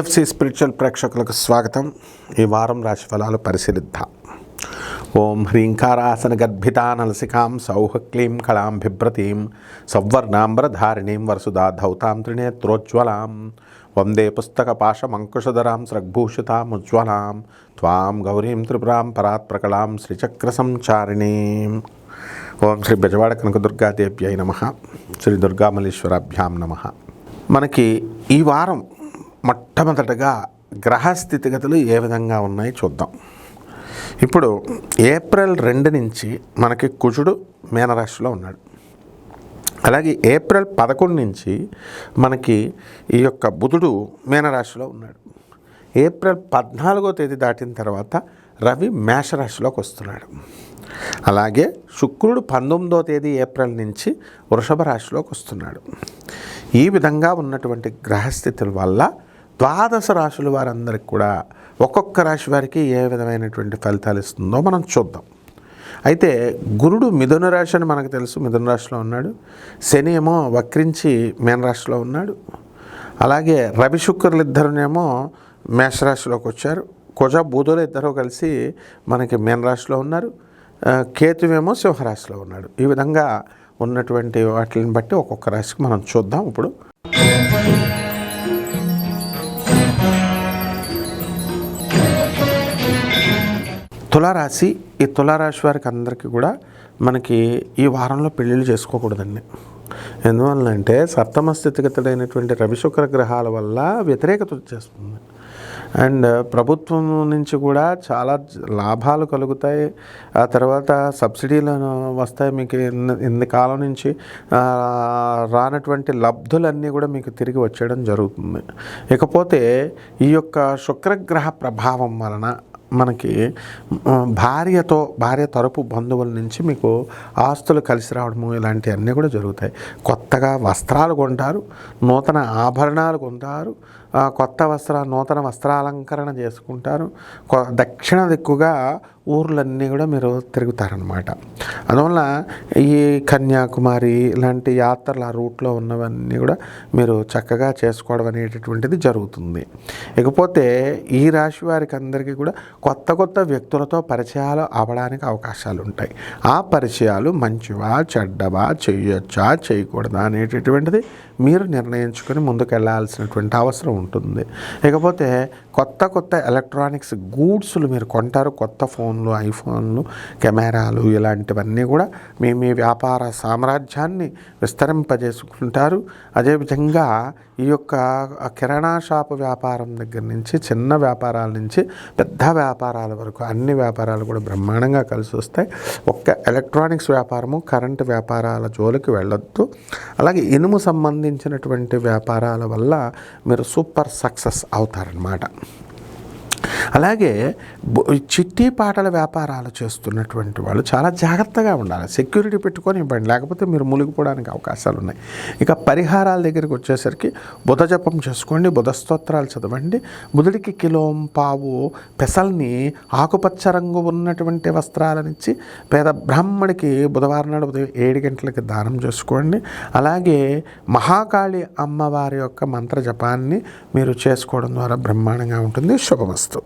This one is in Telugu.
టిఎఫ్సి స్పిరిచువల్ ప్రేక్షకులకు స్వాగతం. ఈ వారం రాశి ఫలాలు పరిశీలిద్దాం. ఓం హ్రీంకారాసన గర్భితా నలసికాం సౌహ క్లీం కళాం బిభ్రతీం సౌవర్ణాంబరధారిణీం వరసుదా ధౌతాం త్రినేత్రోజ్వలాం వందే పుస్తక పాశమంకుశధరాం స్రగ్భూషితాముజ్వలాం త్వాం గౌరీం త్రిపురాం పరాత్ప్రకళాం శ్రీచక్ర సంచారిణీం. ఓం శ్రీ బెజవాడ కనకదుర్గాదేవ్యై నమః. శ్రీ దుర్గామల్లీశ్వరాభ్యాం నమః. మనకి ఈ వారం మొట్టమొదటగా గ్రహ స్థితిగతులు ఏ విధంగా ఉన్నాయి చూద్దాం. ఇప్పుడు ఏప్రిల్ 2 నుంచి మనకి కుజుడు మీనరాశిలో ఉన్నాడు. అలాగే ఏప్రిల్ 11 నుంచి మనకి ఈ యొక్క బుధుడు మీనరాశిలో ఉన్నాడు. ఏప్రిల్ 14వ తేదీ దాటిన తర్వాత రవి మేషరాశిలోకి వస్తున్నాడు. అలాగే శుక్రుడు 19వ తేదీ ఏప్రిల్ నుంచి వృషభ రాశిలోకి వస్తున్నాడు. ఈ విధంగా ఉన్నటువంటి గ్రహస్థితుల వల్ల ద్వాదశ రాశుల వారందరికీ కూడా ఒక్కొక్క రాశి వారికి ఏ విధమైనటువంటి ఫలితాలు ఇస్తుందో మనం చూద్దాం. అయితే గురుడు మిథున రాశి అని మనకు తెలుసు, మిథున రాశిలో ఉన్నాడు. శని ఏమో వక్రించి మీనరాశిలో ఉన్నాడు. అలాగే రవి శుక్రులు ఇద్దరునేమో మేషరాశిలోకి వచ్చారు. కుజ బుధులు ఇద్దరు కలిసి మనకి మీనరాశిలో ఉన్నారు. కేతువేమో సింహరాశిలో ఉన్నాడు. ఈ విధంగా ఉన్నటువంటి వాటిని బట్టి ఒక్కొక్క రాశికి మనం చూద్దాం. ఇప్పుడు తులారాశి. ఈ తులారాశి వారికి అందరికీ కూడా మనకి ఈ వారంలో పెళ్ళిళ్ళు చేసుకోకూడదండి. ఎందువల్లంటే సప్తమ స్థితిగతుడైనటువంటి రవి శుక్ర గ్రహాల వల్ల వ్యతిరేకత వచ్చేస్తుంది. అండ్ ప్రభుత్వం నుంచి కూడా చాలా లాభాలు కలుగుతాయి. ఆ తర్వాత సబ్సిడీలు వస్తాయి. మీకు ఇన్ని కాలం నుంచి రానటువంటి లబ్ధులన్నీ కూడా మీకు తిరిగి వచ్చేయడం జరుగుతుంది. ఇకపోతే ఈ యొక్క శుక్రగ్రహ ప్రభావం వలన మనకి భార్య తరపు బంధువుల నుంచి మీకు ఆస్తులు కలిసి రావడము ఇలాంటివన్నీ కూడా జరుగుతాయి. కొత్తగా వస్త్రాలు కొంటారు, నూతన ఆభరణాలు కొంటారు, నూతన వస్త్రాలంకరణ చేసుకుంటారు. దక్షిణ దిక్కుగా ఊర్లన్నీ కూడా మీరు తిరుగుతారనమాట. అందువల్ల ఈ కన్యాకుమారి ఇలాంటి యాత్రలు ఆ రూట్లో ఉన్నవన్నీ కూడా మీరు చక్కగా చేసుకోవడం అనేటటువంటిది జరుగుతుంది. ఇకపోతే ఈ రాశి వారికి అందరికీ కూడా కొత్త వ్యక్తులతో పరిచయాలు అవ్వడానికి అవకాశాలు ఉంటాయి. ఆ పరిచయాలు మంచివా చెడ్డవా, చేయొచ్చా చేయకూడదా అనేటటువంటిది మీరు నిర్ణయించుకొని ముందుకెళ్లాల్సినటువంటి అవసరం ఉంటుంది. ఇకపోతే కొత్త ఎలక్ట్రానిక్స్ గూడ్స్లు మీరు కొంటారు. కొత్త ఫోన్లు, ఐఫోన్లు, కెమెరాలు ఇలాంటివన్నీ కూడా మీ వ్యాపార సామ్రాజ్యాన్ని విస్తరింపజేసుకుంటారు. అదేవిధంగా ఈ యొక్క కిరాణా షాపు వ్యాపారం దగ్గర నుంచి చిన్న వ్యాపారాల నుంచి పెద్ద వ్యాపారాల వరకు అన్ని వ్యాపారాలు కూడా బ్రహ్మాండంగా కలిసి వస్తాయి. ఒక్క ఎలక్ట్రానిక్స్ వ్యాపారము, కరెంటు వ్యాపారాల జోలికి వెళ్ళొద్దు. అలాగే ఇనుము సంబంధించినటువంటి వ్యాపారాల వల్ల మీరు సూపర్ సక్సెస్ అవుతారనమాట. అలాగే చిట్టి పాటల వ్యాపారాలు చేస్తున్నటువంటి వాళ్ళు చాలా జాగ్రత్తగా ఉండాలి. సెక్యూరిటీ పెట్టుకొని ఇవ్వండి, లేకపోతే మీరు మునిగిపోవడానికి అవకాశాలు ఉన్నాయి. ఇక పరిహారాల దగ్గరికి వచ్చేసరికి బుధ జపం చేసుకోండి, బుధ స్తోత్రాలు చదవండి. బుధుడికి కిలోం పావు పెసల్ని ఆకుపచ్చ రంగు ఉన్నటువంటి వస్త్రాలనిచ్చి పేద బ్రాహ్మడికి బుధవారం నాడు ఉదయం 7 గంటలకి దానం చేసుకోండి. అలాగే మహాకాళి అమ్మవారి యొక్క మంత్ర జపాన్ని మీరు చేసుకోవడం ద్వారా బ్రహ్మాండంగా ఉంటుంది. శుభమస్తు.